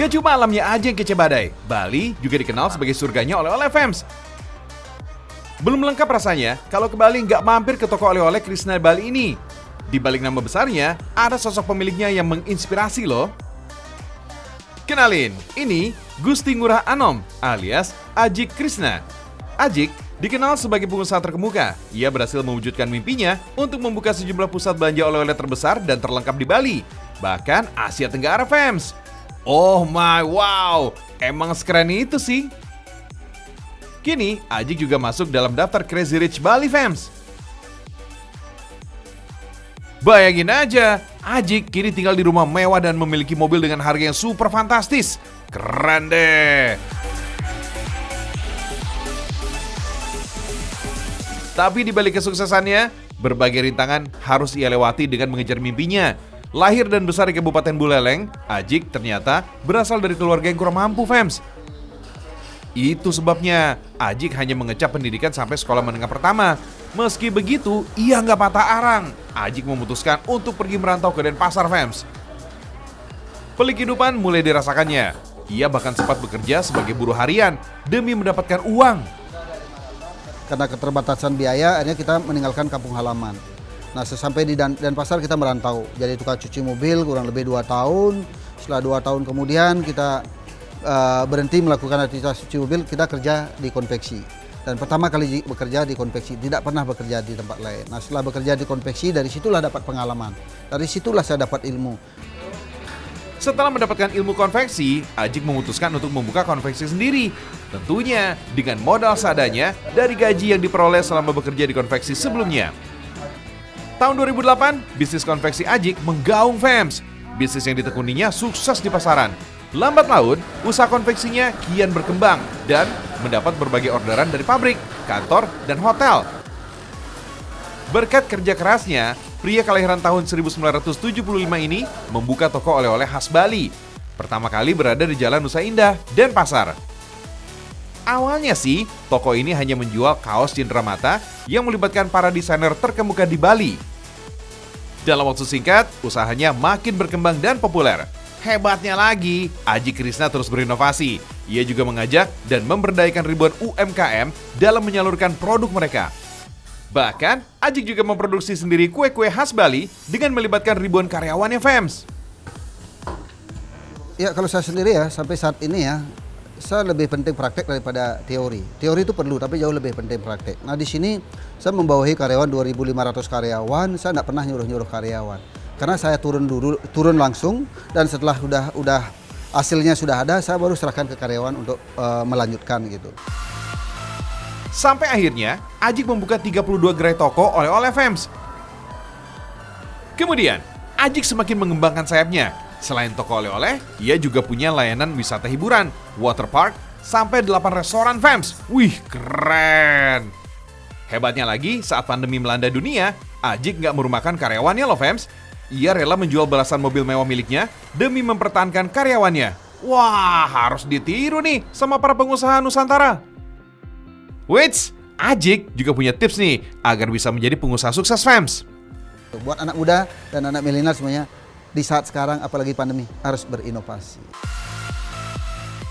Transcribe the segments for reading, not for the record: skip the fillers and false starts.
Gak cuma alamnya aja yang kece badai, Bali juga dikenal sebagai surganya oleh-oleh fams. Belum lengkap rasanya kalau ke Bali nggak mampir ke toko oleh-oleh Krishna Bali ini. Di balik nama besarnya, ada sosok pemiliknya yang menginspirasi loh. Kenalin, ini Gusti Ngurah Anom alias Ajik Krishna. Ajik dikenal sebagai pengusaha terkemuka. Ia berhasil mewujudkan mimpinya untuk membuka sejumlah pusat belanja oleh-oleh terbesar dan terlengkap di Bali, bahkan Asia Tenggara fams. Oh my wow, emang sekeren itu sih. Kini, Ajik juga masuk dalam daftar Crazy Rich Bali fams. Bayangin aja, Ajik kini tinggal di rumah mewah dan memiliki mobil dengan harga yang super fantastis. Keren deh. Tapi di balik kesuksesannya, berbagai rintangan harus ia lewati dengan mengejar mimpinya. Lahir dan besar di Kabupaten Buleleng, Ajik ternyata berasal dari keluarga yang kurang mampu fams. Itu sebabnya Ajik hanya mengecap pendidikan sampai sekolah menengah pertama. Meski begitu, ia nggak patah arang. Ajik memutuskan untuk pergi merantau ke Denpasar fams. Pelik kehidupan mulai dirasakannya. Ia bahkan sempat bekerja sebagai buruh harian demi mendapatkan uang. Karena keterbatasan biaya, akhirnya kita meninggalkan kampung halaman. Nah, sesampai di Denpasar kita merantau. Jadi tukang cuci mobil kurang lebih 2 tahun. Setelah 2 tahun kemudian kita berhenti melakukan aktivitas cuci mobil, kita kerja di konveksi. Dan pertama kali bekerja di konveksi, tidak pernah bekerja di tempat lain. Nah, setelah bekerja di konveksi, dari situlah dapat pengalaman. Dari situlah saya dapat ilmu. Setelah mendapatkan ilmu konveksi, Ajik memutuskan untuk membuka konveksi sendiri. Tentunya dengan modal seadanya dari gaji yang diperoleh selama bekerja di konveksi sebelumnya. Tahun 2008, bisnis konveksi Ajik menggaung fams. Bisnis yang ditekuninya sukses di pasaran. Lambat laun, usaha konveksinya kian berkembang dan mendapat berbagai orderan dari pabrik, kantor, dan hotel. Berkat kerja kerasnya, pria kelahiran tahun 1975 ini membuka toko oleh-oleh khas Bali. Pertama kali berada di Jalan Nusa Indah, Denpasar. Awalnya sih, toko ini hanya menjual kaos cenderamata yang melibatkan para desainer terkemuka di Bali. Dalam waktu singkat, usahanya makin berkembang dan populer. Hebatnya lagi, Ajik Krishna terus berinovasi. Ia juga mengajak dan memberdayakan ribuan UMKM dalam menyalurkan produk mereka. Bahkan, Ajik juga memproduksi sendiri kue-kue khas Bali dengan melibatkan ribuan karyawannya fams. Ya, kalau saya sendiri ya, sampai saat ini ya, saya lebih penting praktek daripada teori. Teori itu perlu, tapi jauh lebih penting praktek. Nah, di sini saya membawahi karyawan 2.500 karyawan. Saya tidak pernah nyuruh-nyuruh karyawan, karena saya turun langsung, dan setelah udah hasilnya sudah ada, saya baru serahkan ke karyawan untuk melanjutkan gitu. Sampai akhirnya, Ajik membuka 32 gerai toko oleh-oleh fams. Kemudian, Ajik semakin mengembangkan sayapnya. Selain toko oleh-oleh, ia juga punya layanan wisata hiburan, waterpark, sampai 8 restoran fams. Wih, keren! Hebatnya lagi, saat pandemi melanda dunia, Ajik nggak merumahkan karyawannya loh fams. Ia rela menjual belasan mobil mewah miliknya demi mempertahankan karyawannya. Wah, harus ditiru nih sama para pengusaha Nusantara. Wits, Ajik juga punya tips nih agar bisa menjadi pengusaha sukses fams. Buat anak muda dan anak milenial semuanya, di saat sekarang apalagi pandemi, harus berinovasi.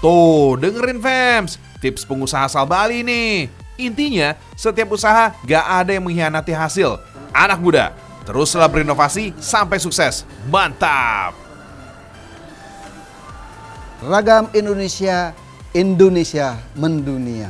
Tuh, dengerin fams, tips pengusaha asal Bali nih. Intinya, setiap usaha gak ada yang mengkhianati hasil. Anak muda, teruslah berinovasi sampai sukses. Mantap! Ragam Indonesia, Indonesia mendunia.